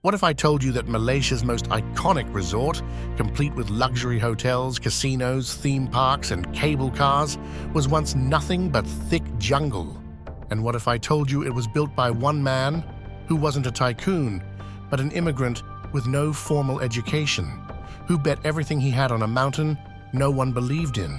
What if I told you that Malaysia's most iconic resort, complete with luxury hotels, casinos, theme parks, and cable cars, was once nothing but thick jungle? And what if I told you it was built by one man who wasn't a tycoon, but an immigrant with no formal education, who bet everything he had on a mountain no one believed in?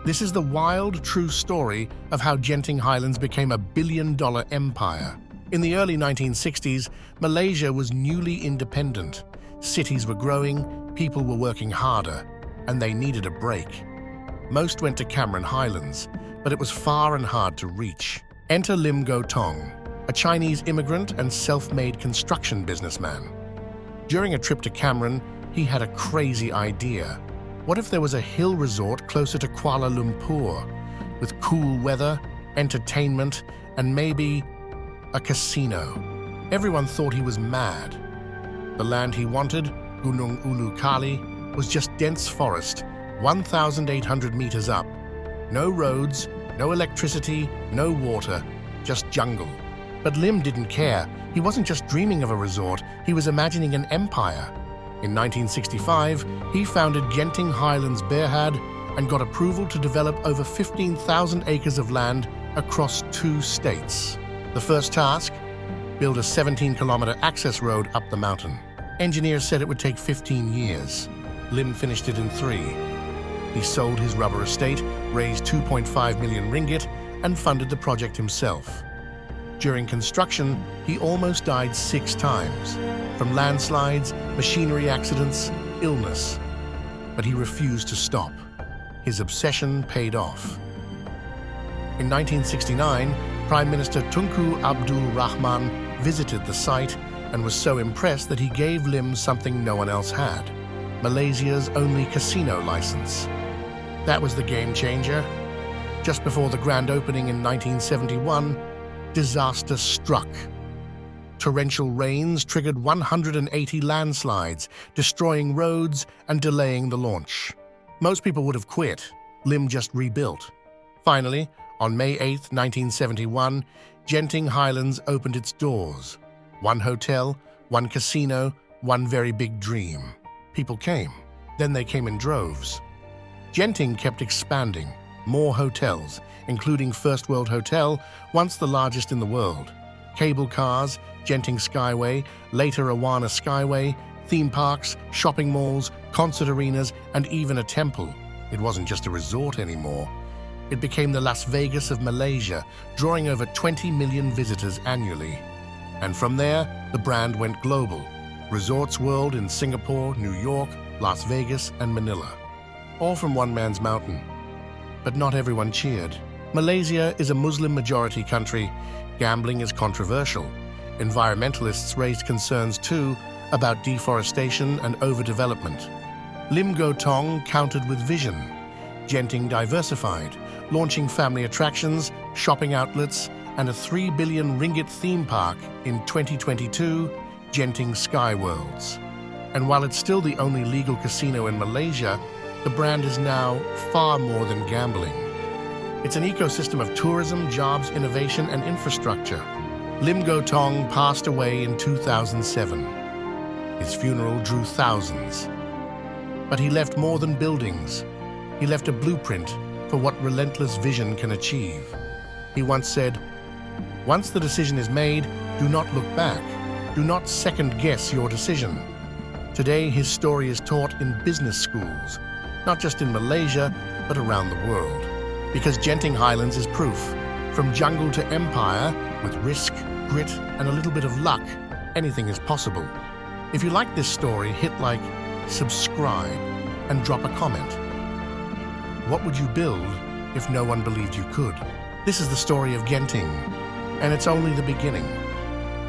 This is the wild, true story of how Genting Highlands became a billion-dollar empire. In the early 1960s, Malaysia was newly independent. Cities were growing, people were working harder, and they needed a break. Most went to Cameron Highlands, but it was far and hard to reach. Enter Lim Goh Tong, a Chinese immigrant and self-made construction businessman. During a trip to Cameron, he had a crazy idea. What if there was a hill resort closer to Kuala Lumpur, with cool weather, entertainment, and maybe a casino? Everyone thought he was mad. The land he wanted, Gunung Ulu Kali, was just dense forest, 1,800 meters up. No roads, no electricity, no water, just jungle. But Lim didn't care. He wasn't just dreaming of a resort, he was imagining an empire. In 1965, he founded Genting Highlands Berhad and got approval to develop over 15,000 acres of land across 2 states. The first task? Build a 17-kilometer access road up the mountain. Engineers said it would take 15 years. Lim finished it in 3. He sold his rubber estate, raised 2.5 million ringgit, and funded the project himself. During construction, he almost died 6 times, from landslides, machinery accidents, illness. But he refused to stop. His obsession paid off. In 1969, Prime Minister Tunku Abdul Rahman visited the site and was so impressed that he gave Lim something no one else had: Malaysia's only casino license. That was the game changer. Just before the grand opening in 1971, disaster struck. Torrential rains triggered 180 landslides, destroying roads and delaying the launch. Most people would have quit. Lim just rebuilt. Finally, on May 8, 1971, Genting Highlands opened its doors. 1 hotel, 1 casino, 1 very big dream. People came. Then they came in droves. Genting kept expanding. More hotels, including First World Hotel, once the largest in the world. Cable cars, Genting Skyway, later Awana Skyway, theme parks, shopping malls, concert arenas, and even a temple. It wasn't just a resort anymore. It became the Las Vegas of Malaysia, drawing over 20 million visitors annually. And from there, the brand went global. Resorts World in Singapore, New York, Las Vegas, and Manila. All from one man's mountain. But not everyone cheered. Malaysia is a Muslim-majority country. Gambling is controversial. Environmentalists raised concerns too about deforestation and overdevelopment. Lim Goh Tong countered with vision. Genting diversified, launching family attractions, shopping outlets, and a 3 billion ringgit theme park in 2022, Genting Sky Worlds. And while it's still the only legal casino in Malaysia, the brand is now far more than gambling. It's an ecosystem of tourism, jobs, innovation, and infrastructure. Lim Goh Tong passed away in 2007. His funeral drew thousands. But he left more than buildings. He left a blueprint for what relentless vision can achieve. He once said, "Once the decision is made, do not look back. Do not second-guess your decision." Today, his story is taught in business schools, not just in Malaysia, but around the world. Because Genting Highlands is proof. From jungle to empire, with risk, grit, and a little bit of luck, anything is possible. If you like this story, hit like, subscribe, and drop a comment. What would you build if no one believed you could? This is the story of Genting, and it's only the beginning.